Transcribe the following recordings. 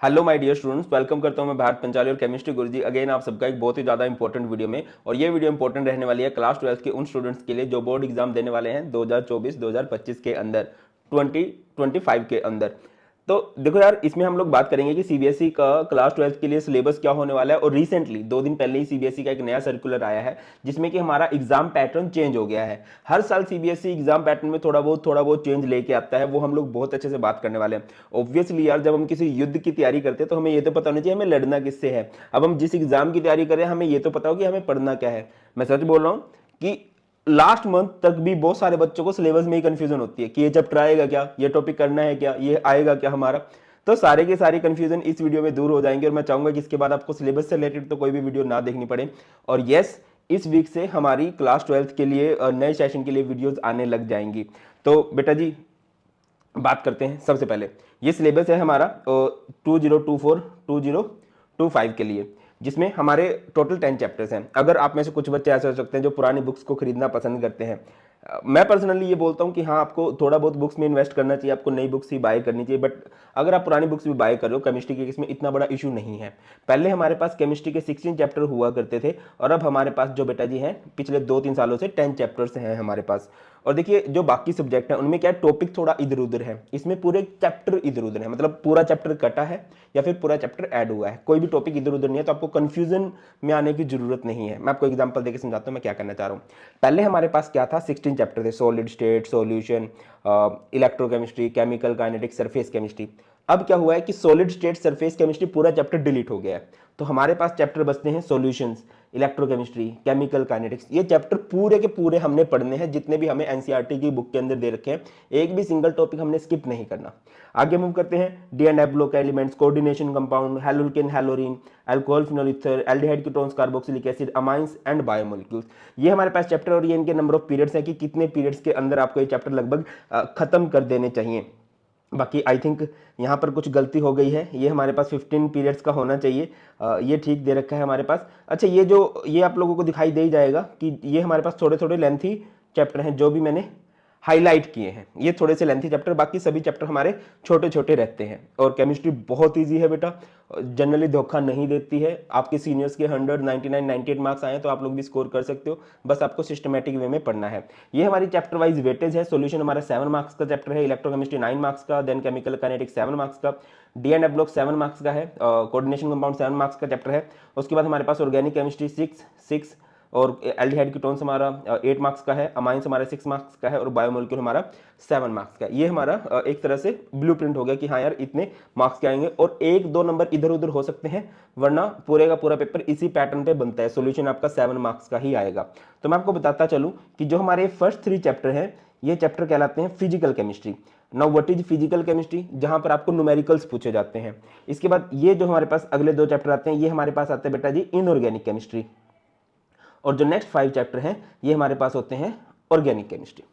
Hello my dear students, welcome करता हूं मैं भारत पंचाली और केमिस्ट्री गुरुजी अगेन आप सबका एक बहुत ही ज़्यादा इंपॉर्टेंट वीडियो में। और ये वीडियो इंपॉर्टेंट रहने वाली है क्लास 12 के उन स्टूडेंट्स के लिए जो बोर्ड एग्जाम देने वाले हैं 2024-2025 के अंदर, 2025 के अंदर। तो देखो यार, इसमें हम लोग बात करेंगे कि सीबीएसई का क्लास 12 के लिए सिलेबस क्या होने वाला है। और रिसेंटली 2 दिन पहले ही सीबीएसई का एक नया सर्कुलर आया है जिसमें कि हमारा एग्जाम पैटर्न चेंज हो गया है। हर साल सीबीएसई एग्जाम पैटर्न में थोड़ा बहुत चेंज लेके आता है, वो हम लोग बहुत अच्छे से बात करने वाले हैं। ऑब्वियसली यार, जब हम किसी युद्ध की तैयारी करते हैं तो हमें ये तो पता होना चाहिए हमें लड़ना किससे है। अब हम जिस एग्जाम की तैयारी कर रहे हैं हमें ये तो पता हो कि हमें पढ़ना क्या है। मैं सच बोल रहा हूँ कि लास्ट मंथ तक भी बहुत सारे बच्चों को सिलेबस में ही कंफ्यूजन होती है कि ये चैप्टर आएगा क्या, ये टॉपिक करना है क्या, ये आएगा क्या हमारा। तो सारे के सारे कंफ्यूजन इस वीडियो में दूर हो जाएंगे और मैं चाहूंगा कि इसके बाद आपको सिलेबस से रिलेटेड तो कोई भी वीडियो ना देखनी पड़े। और यस, इस वीक से हमारी क्लास 12 के लिए नए सेशन के लिए वीडियोस आने लग जाएंगी। तो बेटा जी, बात करते हैं। सबसे पहले ये सिलेबस है हमारा 2024-2025 के लिए, जिसमें हमारे टोटल 10 चैप्टर्स हैं। अगर आप में से कुछ बच्चे ऐसे हो सकते हैं जो पुरानी बुक्स को खरीदना पसंद करते हैं, मैं पर्सनली ये बोलता हूँ कि हाँ, आपको थोड़ा बहुत बुक्स में इन्वेस्ट करना चाहिए, आपको नई बुक्स ही बाय करनी चाहिए। बट अगर आप पुरानी बुक्स भी बाय कर रहे हो, केमिस्ट्री के इसमें इतना बड़ा इशू नहीं है। पहले हमारे पास केमिस्ट्री के 16 चैप्टर हुआ करते थे और अब हमारे पास जो बेटा जी हैं पिछले 2-3 सालों से 10 चैप्टर्स हैं हमारे पास। और देखिए, जो बाकी सब्जेक्ट हैं उनमें क्या है, टॉपिक थोड़ा इधर उधर है, इसमें पूरे चैप्टर इधर उधर है। मतलब पूरा चैप्टर कटा है या फिर पूरा चैप्टर ऐड हुआ है, कोई भी टॉपिक इधर उधर नहीं है, तो आपको कंफ्यूजन में आने की जरूरत नहीं है। मैं आपको एग्जांपल देकर समझाता हूँ मैं क्या करना चाह रहा हूँ। पहले हमारे पास क्या था, 16 चैप्टर थे, solid state, solution, electrochemistry, chemical kinetics, surface chemistry. अब क्या हुआ है कि सॉलिड स्टेट, सरफेस केमिस्ट्री पूरा चैप्टर डिलीट हो गया है। तो हमारे पास चैप्टर बचते हैं सॉल्यूशंस, इलेक्ट्रोकेमिस्ट्री, केमिकल काइनेटिक्स। ये चैप्टर पूरे के पूरे हमने पढ़ने हैं, जितने भी हमें एनसीईआरटी की बुक के अंदर दे रखे हैं। एक भी सिंगल टॉपिक हमने स्किप नहीं करना। आगे मूव करते हैं। डी एंड एब्लो के elements, coordination compound, haloalkane, haloarene, alcohol, phenol ether, aldehyde ketones, carboxylic acid, amines and biomolecules. ये हमारे पास चैप्टर और ये इनके नंबर ऑफ पीरियड्स हैं कि कितने पीरियड्स के अंदर आपको ये चैप्टर लगभग खत्म कर देने चाहिए। बाकी आई थिंक यहाँ पर कुछ गलती हो गई है, ये हमारे पास 15 पीरियड्स का होना चाहिए। ये ठीक दे रखा है हमारे पास। अच्छा, ये आप लोगों को दिखाई दे ही जाएगा कि ये हमारे पास थोड़े थोड़े लेंथी चैप्टर हैं जो भी मैंने हाईलाइट किए हैं। ये थोड़े से लेंथी चैप्टर, बाकी सभी चैप्टर हमारे छोटे छोटे रहते हैं। और केमिस्ट्री बहुत ईजी है बेटा, जनरली धोखा नहीं देती है। आपके सीनियर्स के 100, 99, 98 मार्क्स आए तो आप लोग भी स्कोर कर सकते हो, बस आपको सिस्टमेटिक वे में पढ़ना है। ये हमारी चैप्टर वाइज वेटेज है। सॉल्यूशन हमारा 7 मार्क्स का चैप्टर है, इलेक्ट्रोकेमिस्ट्री 9 मार्क्स का, देन केमिकल काइनेटिक्स 7 मार्क्स का, डी एंड ब्लॉक 7 मार्क्स का है, कोऑर्डिनेशन कंपाउंड 7 मार्क्स का चैप्टर है। उसके बाद हमारे पास ऑर्गेनिक केमिस्ट्री 6 और एल्डिहाइड कीटोन्स हमारा 8 मार्क्स का है, अमाइंस हमारा 6 मार्क्स का है और बायोमोलिक्यूल हमारा 7 मार्क्स का है। ये हमारा एक तरह से ब्लूप्रिंट हो गया कि हाँ यार, इतने मार्क्स के आएंगे और 1-2 नंबर इधर उधर हो सकते हैं, वरना पूरे का पूरा पेपर इसी पैटर्न पे बनता है। सॉल्यूशन आपका 7 मार्क्स का ही आएगा। तो मैं आपको बताता चलूं कि जो हमारे फर्स्ट 3 चैप्टर हैं, ये चैप्टर कहलाते हैं physical chemistry. Now what is physical chemistry, जहां पर आपको न्यूमेरिकल्स पूछे जाते हैं। इसके बाद ये जो हमारे पास अगले 2 चैप्टर आते हैं, ये हमारे पास आते हैं बेटा जी इनऑर्गेनिक केमिस्ट्री। और जो नेक्स्ट 5 चैप्टर हैं ये हमारे पास होते हैं ऑर्गेनिक केमिस्ट्री।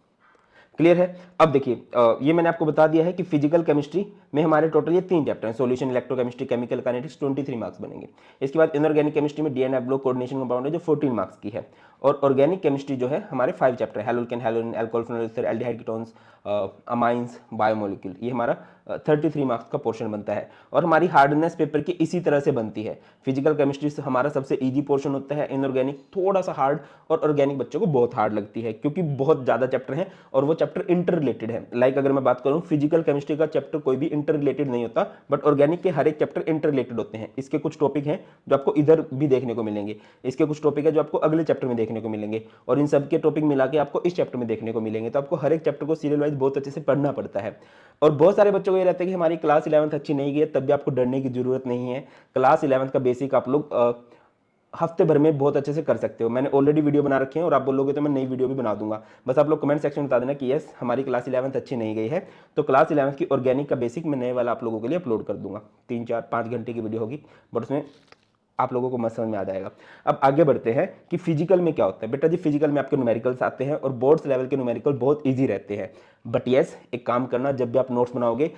क्लियर है। अब देखिए, ये मैंने आपको बता दिया है कि फिजिकल केमिस्ट्री में हमारे टोटल ये 3 चैप्टर हैं, solution, electrochemistry, chemical kinetics, 23 marks बनेंगे। इसके बाद इनऑर्गेनिक केमिस्ट्री में डी एंड एब्लो, कोऑर्डिनेशन कंपाउंड है जो 14 मार्क्स की है। और ऑर्गेनिक केमिस्ट्री जो है हमारे 5 चैप्टर है, haloalkane, haloarene, alcohol, phenol ether, aldehyde ketones, amines, biomolecule. ये हमारा 33 मार्क्स का पोर्शन बनता है। और हमारी हार्डनेस पेपर की इसी तरह से बनती है। फिजिकल केमिस्ट्री से हमारा सबसे इजी पोर्शन होता है, इनऑर्गेनिक थोड़ा सा हार्ड, और ऑर्गेनिक बच्चों को बहुत हार्ड लगती है क्योंकि बहुत ज़्यादा चैप्टर हैं और वो चैप्टर इंटर रिलेटेड है। लाइक अगर मैं बात करूँ, फिजिकल केमिस्ट्री का चैप्टर कोई भी इंटर रिलेटेड नहीं होता, बट ऑर्गेनिक के हर एक चैप्टर इंटर रिलेटेड होते हैं। इसके कुछ टॉपिक हैं जो आपको इधर भी देखने को मिलेंगे, इसके कुछ टॉपिक है जो आपको अगले चैप्टर में देखने को मिलेंगे, और इन सब के टॉपिक मिला के आपको इस चैप्टर में देखने को मिलेंगे। तो आपको हर एक चैप्टर को सीरियल वाइज बहुत अच्छे से पढ़ना पड़ता है। और बहुत सारे बच्चों को ये रहता है कि हमारी क्लास 11th अच्छी नहीं गई है, तब भी आपको डरने की जरूरत नहीं है। क्लास 11th का बेसिक आप लोग हफ्ते भर में बहुत अच्छे से कर सकते हो। मैंने ऑलरेडी वीडियो बना रखी है और आप बोलोगे तो मैं नई वीडियो भी बना दूंगा। बस आप लोग कमेंट सेक्शन में बता देना कि यस, हमारी क्लास 11th अच्छी नहीं गई है, तो क्लास 11th की ऑर्गेनिक का बेसिक मैं नए वाला आप लोगों के लिए अपलोड कर दूंगा। 3-4-5 घंटे की वीडियो होगी, बट उसमें आप लोगों को मत समझ में आ जाएगा। अब आगे बढ़ते हैं कि फिजिकल में क्या होता है। बेटा जी, फिजिकल में आपके न्यूमेरिकल्स आते हैं और बोर्ड्स लेवल के न्यूमेरिकल बहुत ईजी रहते हैं। बट यस, एक काम करना, जब भी आप नोट्स बनाओगे,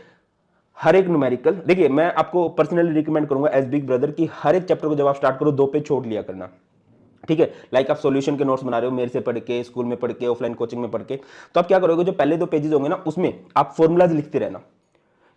हर एक न्यूमेरिकल, देखिए मैं आपको पर्सनली रिकमेंड करूंगा एज बिग ब्रदर की हर एक चैप्टर को जब आप स्टार्ट करो 2 पेज छोड़ लिया करना। ठीक है, लाइक आप सॉल्यूशन के नोट्स बना रहे हो मेरे से पढ़ के, स्कूल में पढ़ के, ऑफलाइन कोचिंग में पढ़ के, तो आप क्या करोगे, जो पहले 2 पेजेस होंगे ना, उसमें आप फॉर्मूलाज लिखते रहना।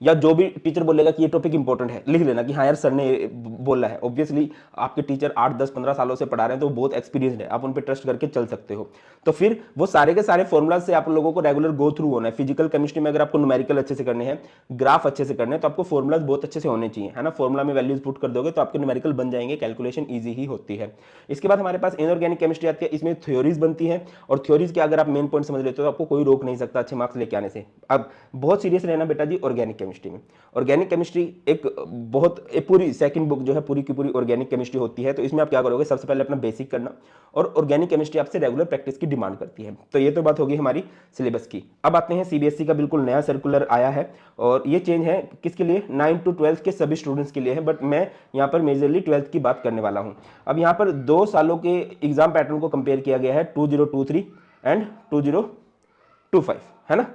या जो भी टीचर बोलेगा कि ये टॉपिक इंपॉर्टेंट है, लिख लेना कि हाँ यार सर ने बोला है। ऑब्वियसली आपके टीचर 8, 10, 15 सालों से पढ़ा रहे हैं तो बहुत एक्सपीरियंसड है, आप उन पर ट्रस्ट करके चल सकते हो। तो फिर वो सारे के सारे फॉर्मुलाज से आप लोगों को रेगुलर गो थ्रू होना है। फिजिकल केमिस्ट्री में अगर आपको न्यूमेरिकल अच्छे से करने हैं, ग्राफ अच्छे से करने हैं, तो आपको फॉर्मुलाज बहुत अच्छे से होने चाहिए, है ना। फॉर्मुला में वैल्यूज पुट कर दोगे तो आपके न्यूमेरिकल बन जाएंगे, कैलकुलेशन ईजी ही होती है। इसके बाद हमारे पास इनऑर्गेनिक केमिस्ट्री आती है, इसमें थ्योरीज बनती है, और थ्योरीज के अगर आप मेन पॉइंट समझ लेते हो तो आपको कोई रोक नहीं सकता अच्छे मार्क्स लेके आने से। अब बहुत सीरियस रहना बेटा जी ऑर्गेनिक केमिस्ट्री में। ऑर्गेनिक केमिस्ट्री एक बहुत पूरी सेकंड बुक जो है पूरी की पूरी ऑर्गेनिक केमिस्ट्री होती है। तो इसमें आप क्या करोगे, सबसे पहले अपना बेसिक करना, और ऑर्गेनिक केमिस्ट्री आपसे रेगुलर प्रैक्टिस की डिमांड करती है। तो ये तो बात होगी हमारी सिलेबस की। अब आते हैं सीबीएसई का बिल्कुल नया सर्कुलर आया है, और ये चेंज है किसके लिए, 9 to 12 के सभी स्टूडेंट्स के लिए है, बट मैं यहाँ पर मेजरली 12th की बात करने वाला हूँ। अब यहाँ पर 2 सालों के एग्जाम पैटर्न को कंपेयर किया गया है, 2023 एंड 2025, है ना।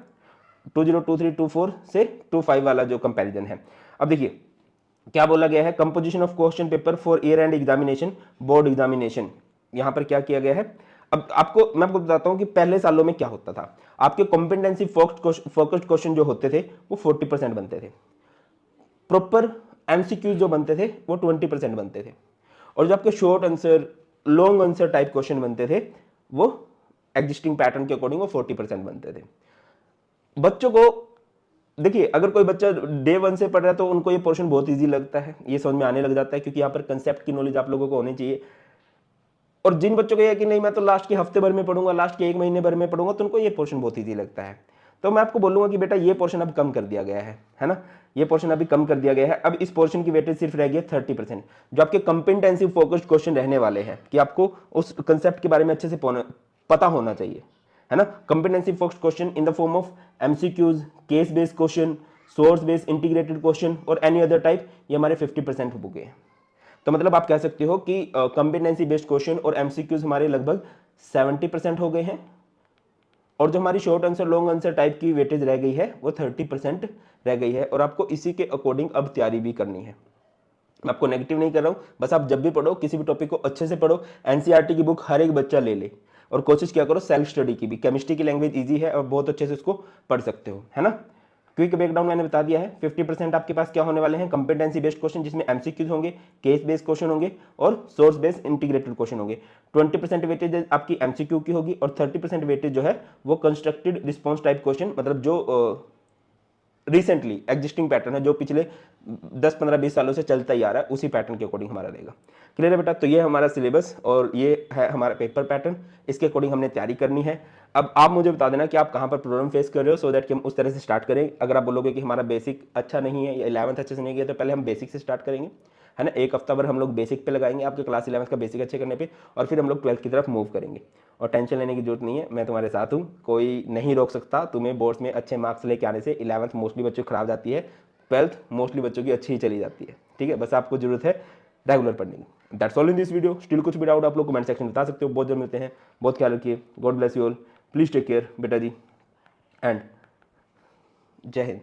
2023-24 से 25 वाला जो कंपैरिजन है। अब देखिए क्या बोला गया है, composition of question paper for year and examination, board examination. यहां पर क्या किया गया है, अब मैं आपको बताता हूं कि पहले सालों में क्या होता था। आपके कॉम्पिटेंसी फोकस्ड क्वेश्चन जो होते थे वो 40% बनते थे, प्रॉपर एमसीक्यू जो बनते थे वो 20% बनते थे, और जो आपके short answer, long answer type question बनते थे वो एग्जिस्टिंग पैटर्न के अकॉर्डिंग वो 40% बनते थे। बच्चों को देखिए, अगर कोई बच्चा डे 1 से पढ़ रहा है तो उनको ये पोर्शन बहुत इजी लगता है, ये समझ में आने लग जाता है, क्योंकि यहाँ पर कंसेप्ट की नॉलेज आप लोगों को होनी चाहिए। और जिन बच्चों को ये है कि नहीं मैं तो लास्ट के हफ्ते भर में पढ़ूंगा, लास्ट के 1 महीने भर में पढ़ूंगा, तो उनको ये पोर्शन बहुत ईजी लगता है। तो मैं आपको बोलूंगा कि बेटा ये पोर्शन अब कम कर दिया गया है ना, ये पोर्शन अभी कम कर दिया गया है। अब इस पोर्शन की वेटेज सिर्फ रह गई है 30%, जो आपके कंपिटेंसी फोकस्ड क्वेश्चन रहने वाले हैं, कि आपको उस कंसेप्ट के बारे में अच्छे से पता होना चाहिए, है ना। Competency focused question in the form of MCQs, case based question, source based integrated question और एनी अदर टाइप, ये हमारे 50% हो गए हैं। तो मतलब आप कह सकते हो कि कंपिटेंसी बेस्ड क्वेश्चन और एमसीक्यूज हमारे लगभग 70% हो गए हैं, और जो हमारी short answer, long answer type की वेटेज रह गई है वो 30% रह गई है, और आपको इसी के अकॉर्डिंग अब तैयारी भी करनी है। मैं आपको नेगेटिव नहीं कर रहा हूं, बस आप जब भी पढ़ो किसी भी टॉपिक को अच्छे से पढ़ो, एनसीईआरटी की बुक हर एक बच्चा ले ले, और कोशिश क्या करो सेल्फ स्टडी की भी। केमिस्ट्री की लैंग्वेज इजी है और बहुत अच्छे से उसको पढ़ सकते हो, है ना। क्विक ब्रेकडाउन मैंने बता दिया है। 50% आपके पास क्या होने वाले हैं, कंपिटेंसी बेस्ड क्वेश्चन, जिसमें एमसीक्यूज होंगे, केस बेस्ड क्वेश्चन होंगे और सोर्स बेस्ड इंटीग्रेटेड क्वेश्चन होंगे। 20% वेटेज आपकी एमसीक्यू की होगी, और 30% वेटेज जो है वो कंस्ट्रक्टेड रिस्पॉन्स टाइप क्वेश्चन, मतलब जो रिसेंटली एग्जिस्टिंग पैटर्न है, जो पिछले 10, 15, 20 सालों से चलता ही आ रहा है, उसी पैटर्न के अकॉर्डिंग हमारा रहेगा। क्लियर है बेटा। तो ये हमारा सिलेबस और ये है हमारा पेपर पैटर्न, इसके अकॉर्डिंग हमने तैयारी करनी है। अब आप मुझे बता देना कि आप कहाँ पर प्रॉब्लम फेस कर रहे हो, सो दैट कि हम उस तरह से स्टार्ट करें। अगर आप बोलोगे कि हमारा बेसिक अच्छा नहीं है या 11th अच्छे से नहीं किया, तो पहले हम बेसिक से स्टार्ट करेंगे, है ना। एक हफ्ता भर हम लोग बेसिक पे लगाएंगे आपके क्लास 11th का बेसिक अच्छे करने पे, और फिर हम लोग 12th की तरफ मूव करेंगे। और टेंशन लेने की जरूरत नहीं है, मैं तुम्हारे साथ हूँ, कोई नहीं रोक सकता तुम्हें बोर्ड्स में अच्छे मार्क्स लेके आने से। 11th मोस्टली बच्चों की खराब जाती है, 12th मोस्टली बच्चों की अच्छी ही चली जाती है, ठीक है। बस आपको जरूरत है रेगुलर पढ़ने की। That's all in this video. Still कुछ भी डाउट आप लोग कमेंट सेक्शन में बता सकते हो। बहुत जल्द मिलते हैं, बहुत ख्याल रखिए। God bless you all, please take care बेटा जी, एंड जय हिंद।